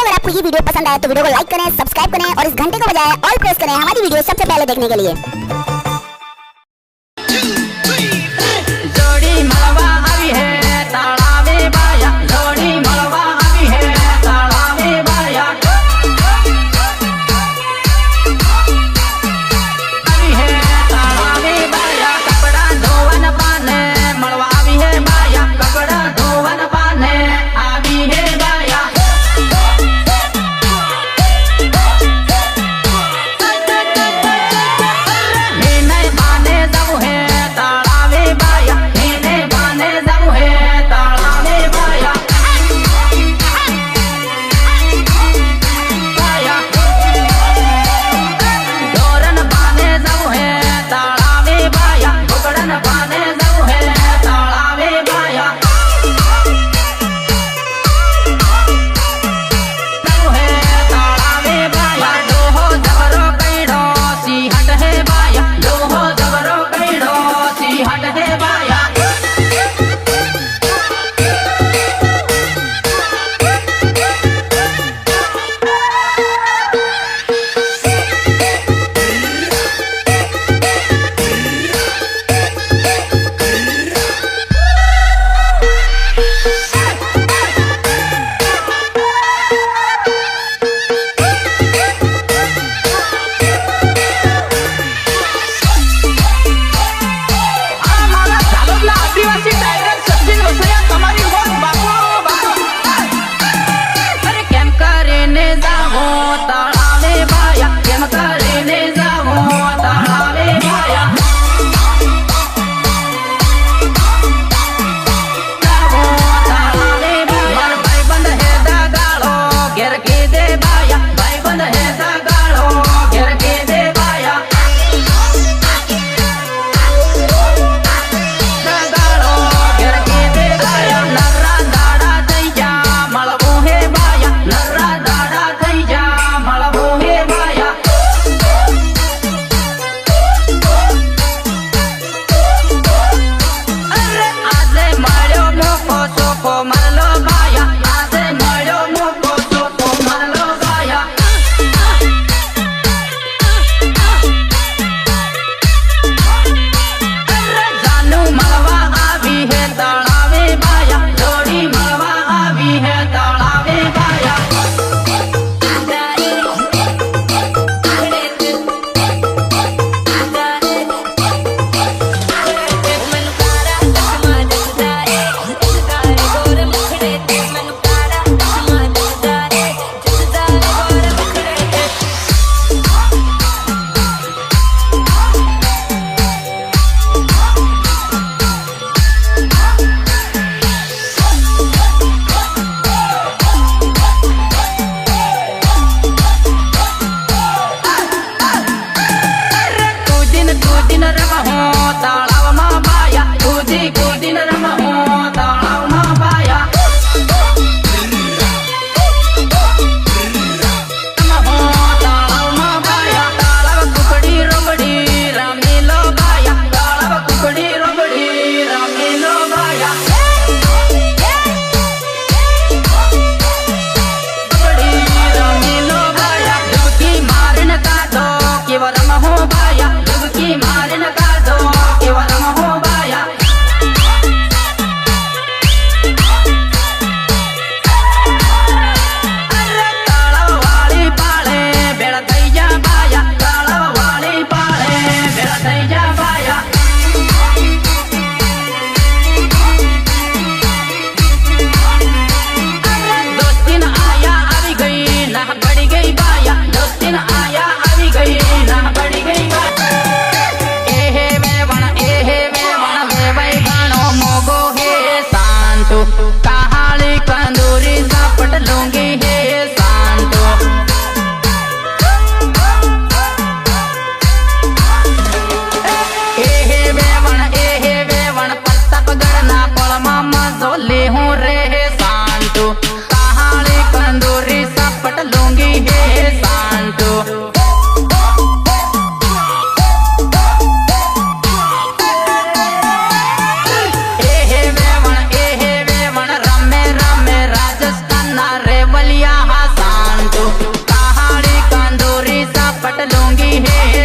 अगर आपको ये वीडियो पसंद आया तो वीडियो को लाइक करें, सब्सक्राइब करें और इस घंटे को बजाय ऑल प्रेस करें हमारी वीडियो सबसे पहले देखने के लिए। जोड़ी मलवा आई है तालावे बाया, जोड़ी मलवा आई है तालावे बाया, आई है तालावे बाया। कपड़ा धोवन पाने मलवा आई है बाया, कपड़ा धोवन पाने आई है बाया। कट लूंगी है